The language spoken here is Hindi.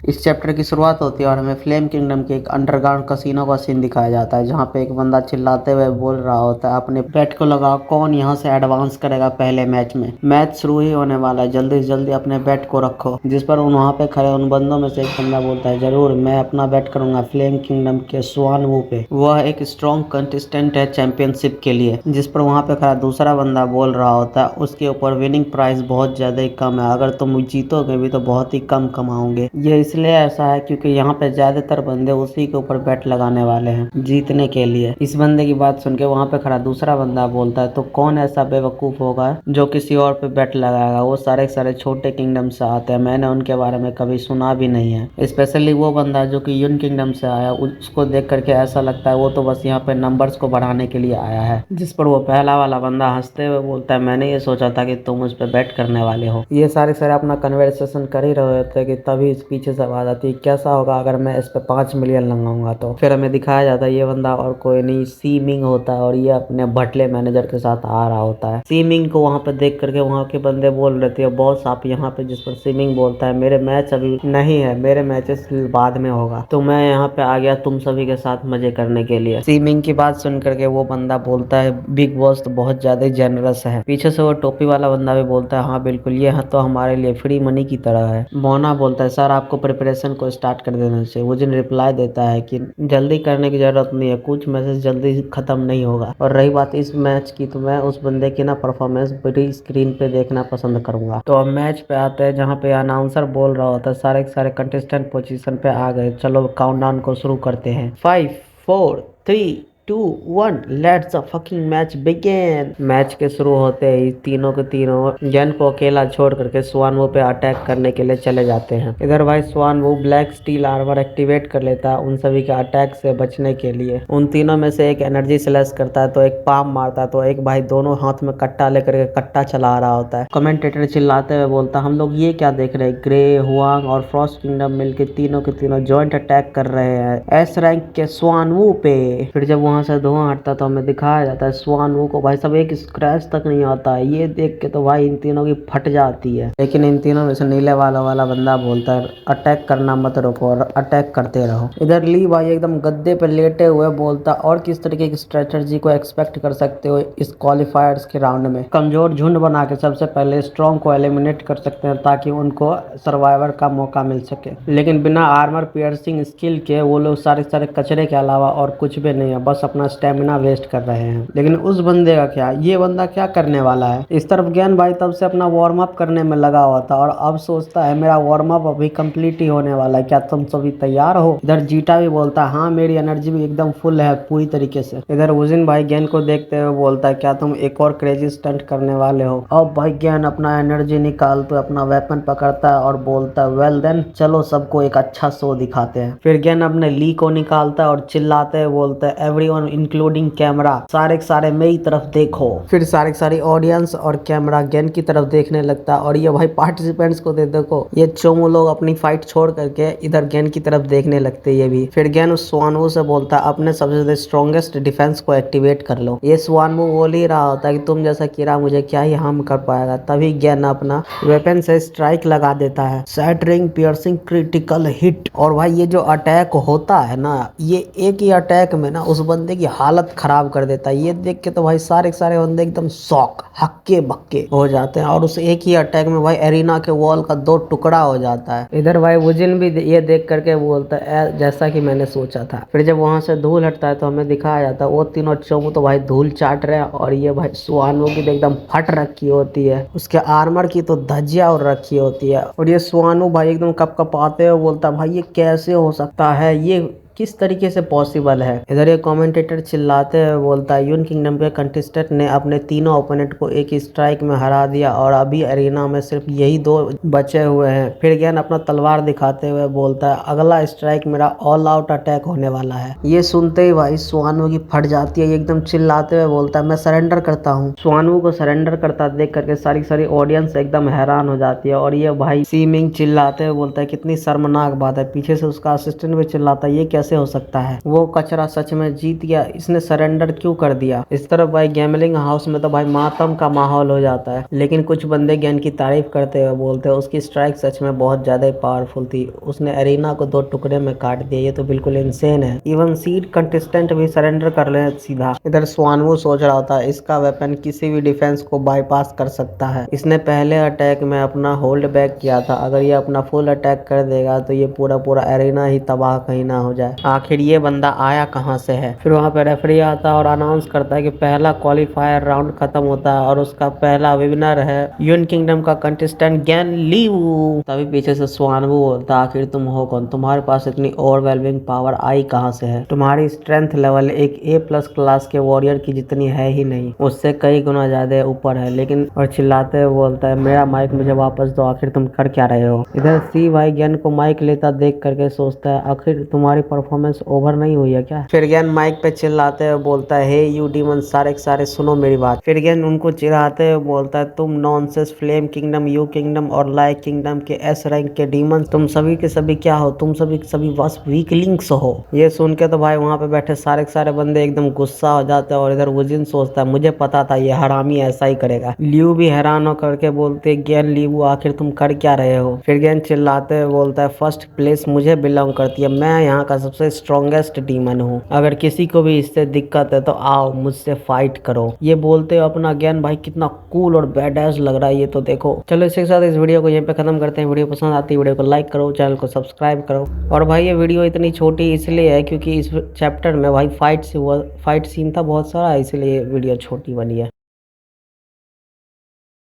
इस चैप्टर की शुरुआत होती है और हमें फ्लेम किंगडम के एक अंडरग्राउंड कसिनो का सीन दिखाया जाता है, जहाँ पे एक बंदा चिल्लाते हुए बोल रहा होता है अपने बैट को लगाओ, कौन यहाँ से एडवांस करेगा पहले मैच में। मैच शुरू ही होने वाला है, जल्दी से जल्दी अपने बैट को रखो। जिस पर वहाँ पे खड़े उन बंदों में से एक बंदा बोलता है, जरूर मैं अपना बैट करूंगा फ्लेम किंगडम के स्वान वू पे। वह एक स्ट्रॉन्ग कंटेस्टेंट है चैंपियनशिप के लिए। जिस पर वहाँ पे खड़ा दूसरा बंदा बोल रहा होता है, उसके ऊपर विनिंग प्राइस बहुत ज्यादा ही कम है, अगर तुम जीतोगे भी तो बहुत ही कम कमाओगे। ये इसलिए ऐसा है क्योंकि यहाँ पे ज्यादातर बंदे उसी के ऊपर बैट लगाने वाले हैं जीतने के लिए। इस बंदे की बात सुन के वहाँ पे खड़ा दूसरा बंदा बोलता है, तो कौन ऐसा बेवकूफ होगा जो किसी और पे बैट लगाएगा। वो सारे सारे छोटे किंगडम से आते हैं, मैंने उनके बारे में कभी सुना भी नहीं है। स्पेशली वो बंदा जो कि यून किंगडम से आया, उसको देख करके ऐसा लगता है वो तो बस यहाँ पे नंबर्स को बढ़ाने के लिए आया है। जिस पर वो पहला वाला बंदा हंसते हुए बोलता है, मैंने ये सोचा था कि तुम उस पर बैट करने वाले हो। ये सारे सारे अपना कन्वर्सेशन कर ही रहे होते कि तभी पीछे से आवाज आती है, कैसा होगा अगर मैं इस पे 5 मिलियन लगाऊंगा। तो फिर हमें दिखाया जाता है ये बंदा और कोई नहीं सी मिंग होता है और ये अपने भटले मैनेजर के साथ आ रहा होता है। सी मिंग को वहाँ पे देख करके वहाँ के बंदे बोल रहे थे, बॉस आप यहाँ पे। जिस पर सी मिंग बोलता है, मेरे मैच अभी नहीं है, मेरे मैचेस बाद में होगा, तो मैं यहाँ पे आ गया तुम सभी के साथ मजे करने के लिए। सी मिंग की बात सुन करके वो बंदा बोलता है, बिग बॉस तो बहुत ज्यादा जेनरस है। पीछे से वो टोपी वाला बंदा भी बोलता है, हाँ बिल्कुल, ये तो हमारे लिए फ्री मनी की तरह है। मोना बोलता है, सर आपको प्रिपरेशन को स्टार्ट कर देना चाहिए। वो जिन रिप्लाई देता है कि जल्दी करने की जरूरत नहीं है, कुछ मैसेज जल्दी खत्म नहीं होगा। और रही बात इस मैच की, तो मैं उस बंदे की ना परफॉर्मेंस बड़ी स्क्रीन पे देखना पसंद करूंगा। तो अब मैच पे आते हैं, जहाँ पे अनाउंसर बोल रहा होता है सारे के सारे कंटेस्टेंट पोजीशन पे आ गए, चलो काउंटडाउन को शुरू करते हैं। 5 4 3 2 1 let's the fucking match begin. Match के शुरू होते ही तीनों के तीनों जन को अकेला छोड़ करके स्वानवो पे अटैक करने के लिए चले जाते हैं। इधर भाई स्वानवो ब्लैक स्टील आर्मर एक्टिवेट कर लेता है उन सभी के अटैक से बचने के लिए। उन तीनों में से एक एनर्जी स्लैश करता है तो एक पाम मारता है, तो एक भाई दोनों हाथ में कट्टा लेकर के कट्टा चला रहा होता है। कमेंटेटर चिल्लाते हुए बोलता, हम लोग ये क्या देख रहे हैं, ग्रे हुआंग और फ्रॉस्ट किंगडम मिलकर तीनों के तीनों जॉइंट अटैक कर रहे हैं एस रैंक के स्वानवो पे। फिर जब वहां से धुआं हटता तो हमें दिखाया जाता है स्वानवो को भाई सब एक स्क्रैच तक नहीं आता है। ये देख के तो भाई इन तीनों की फट जाती है। लेकिन इन तीनों में से नीले वाला बंदा बोलता है, अटैक करना मत रोको और अटैक करते रहो। इधर ली भाई एकदम गद्दे पे लेटे हुए बोलता, और किस तरीके की स्ट्रेटजी को एक्सपेक्ट कर सकते हो इस क्वालिफायर्स के राउंड में। कमजोर झुंड बना के सबसे पहले स्ट्रॉन्ग को एलिमिनेट कर सकते हैं ताकि उनको सर्वाइवर का मौका मिल सके। लेकिन बिना आर्मर पियर्सिंग स्किल के वो लोग सारे सारे कचरे के अलावा और कुछ भी नहीं है, बस अपना स्टेमिना वेस्ट कर रहे हैं। लेकिन उस बंदे का क्या, ये बंदा क्या करने वाला है। इस तरफ ज्ञान भाई तब से अपना वार्म अप करने में लगा हुआ था और अब सोचता है मेरा वार्म अप अभी कंप्लीट ही होने वाला है, क्या तुम सभी तैयार हो। इधर जीटा भी बोलता है, हाँ मेरी एनर्जी भी एकदम फुल है पूरी तरीके से। इधर उजिन भाई ज्ञान को देखते हुए बोलता है, क्या तुम एक और क्रेजी स्टंट करने वाले हो। अब भाई ज्ञान अपना एनर्जी निकालते अपना वेपन पकड़ता है और बोलता है, वेल देन चलो सबको एक अच्छा शो दिखाते हैं। फिर ज्ञान अपने ली को निकालता है और चिल्लाते हुए बोलता है, एवरीवन इंक्लूडिंग कैमरा, सारे के सारे मेरी तरफ देखो। फिर सारे के सारे ऑडियंस और कैमरा गेन की तरफ देखने लगता है और ये भाई पार्टिसिपेंट्स को देखो, ये चोमू लोग अपनी फाइट छोड़ करके इधर गेन की तरफ देखने लगते ये भी। फिर गेन उस स्वानवो से बोलता है, अपने सबसे ज्यादा स्ट्रॉन्गेस्ट डिफेंस को एक्टिवेट कर लो। ये स्वानवो बोल ही रहा होता है कि तुम जैसा कीड़ा मुझे क्या ही हार्म कर पाएगा। तभी गेन अपना वेपन से स्ट्राइक लगा देता है, सैटरिंग पियर्सिंग क्रिटिकल हिट। और भाई ये जो अटैक होता है ना, ये एक ही अटैक में ना उस बंदे की हालत खराब कर देता है। ये देख के तो भाई सारे के सारे बंदे एकदम शॉक हक्के बक्के हो जाते हैं और उस एक ही अटैक में भाई एरिना के वॉल का 2 टुकड़ा हो जाता है। इधर भाई वुजिन भी ये देख करके बोलता है, जैसा कि मैंने सोचा था। फिर जब वहां से धूल हटता है तो हमें दिखाया जाता है वो तीनों चोमू तो भाई धूल चाट रहे हैं और ये भाई स्वानवो की तो एकदम फट रखी होती है, उसके आर्मर की तो धज्जियां और रखी होती है। और ये स्वानवो भाई एकदम कपकपाते हुए बोलता है, भाई ये कैसे हो सकता है, ये किस तरीके से पॉसिबल है। इधर एक कमेंटेटर चिल्लाते हुए बोलता है, यून किंगडम के कंटेस्टेंट ने अपने तीनों ओपोनेंट को एक ही स्ट्राइक में हरा दिया और अभी एरिना में सिर्फ यही 2 बचे हुए हैं। फिर ज्ञान अपना तलवार दिखाते हुए बोलता है, अगला स्ट्राइक मेरा ऑल आउट अटैक होने वाला है। ये सुनते ही भाई स्वानवो की फट जाती है, एकदम चिल्लाते हुए बोलता है, मैं सरेंडर करता हूँ। स्वानवो को सरेंडर करता देख करके सारी सारी ऑडियंस एकदम हैरान हो जाती है और ये भाई सीमिंग चिल्लाते हुए बोलता है, कितनी शर्मनाक बात है। पीछे से उसका असिस्टेंट भी चिल्लाता है, ये क्या कैसे हो सकता है, वो कचरा सच में जीत गया, इसने सरेंडर क्यों कर दिया। इस तरफ भाई गैमलिंग हाउस में तो भाई मातम का माहौल हो जाता है, लेकिन कुछ बंदे ज्ञान की तारीफ करते हुए बोलते हैं उसकी स्ट्राइक सच में बहुत ज्यादा पावरफुल थी, उसने एरिना को 2 टुकड़े में काट दिया, ये तो बिल्कुल इंसेन है। इवन सीड कंटेस्टेंट भी सरेंडर कर ले सीधा। इधर स्वानवू सोच रहा होता है इसका वेपन किसी भी डिफेंस को बाईपास कर सकता है, इसने पहले अटैक में अपना होल्ड बैक किया था, अगर ये अपना फुल अटैक कर देगा तो ये पूरा पूरा एरिना ही तबाह कहीं ना हो जाए। आखिर ये बंदा आया कहाँ से है। फिर वहाँ पे रेफरी आता है और अनाउंस करता है कि पहला क्वालिफायर राउंड खत्म होता है और उसका पहला विनर है यून किंगडम का कंटेस्टेंट गैन लीवू। तभी पीछे से स्वानवू बोलता आखिर तुम हो कौन, तुम्हारे पास इतनी ओवरवेलमिंग पावर आई कहाँ से है, तुम्हारी स्ट्रेंथ लेवल एक A+ क्लास के वॉरियर की जितनी है ही नहीं, उससे कई गुना ज्यादा ऊपर है। लेकिन और चिल्लाते हुए बोलता है मेरा माइक मुझे वापस दो, आखिर तुम कर क्या रहे हो। इधर सी भाई ज्ञान को माइक लेता देख करके सोचता है आखिर तुम्हारी परफॉर्मेंस ओवर नहीं हुई है क्या। फिर ज्ञान माइक पे चिल्लाते हुए बोलता है हे यू डीमन सारे के सारे सुनो मेरी बात। फिर ज्ञान उनको चिढ़ाते हुए बोलता है तुम nonsense flame kingdom, you kingdom और लाइक किंगडम के S रैंक के डीमन, तुम सभी के सभी क्या हो, तुम सभी के सभी बस वीकलिंग्स हो। ये सुन के तो भाई वहाँ पे बैठे सारे के सारे बंदे एकदम गुस्सा हो जाते हैं और इधर वुजिन सोचता है मुझे पता था ये हरामी ऐसा ही करेगा। लियू भी हैरान होकर के बोलते ज्ञान लीवू आखिर तुम कर क्या रहे हो। फिर ज्ञान चिल्लाते हुए बोलता है फर्स्ट प्लेस मुझे बिलोंग करती है, मैं यहाँ का सबसे स्ट्रॉन्गेस्ट डीमन हूँ, अगर किसी को भी इससे दिक्कत है तो आओ मुझसे फाइट करो। ये बोलते हुए अपना ज्ञान भाई कितना कूल और बैडएस लग रहा है ये तो देखो। चलो इसी के साथ इस वीडियो को यहीं पे खत्म करते हैं। वीडियो पसंद आती है वीडियो को लाइक करो, चैनल को सब्सक्राइब करो। और भाई ये वीडियो इतनी छोटी इसलिए है क्योंकि इस चैप्टर में भाई फाइट सीन था बहुत सारा, इसलिए वीडियो छोटी बनी है।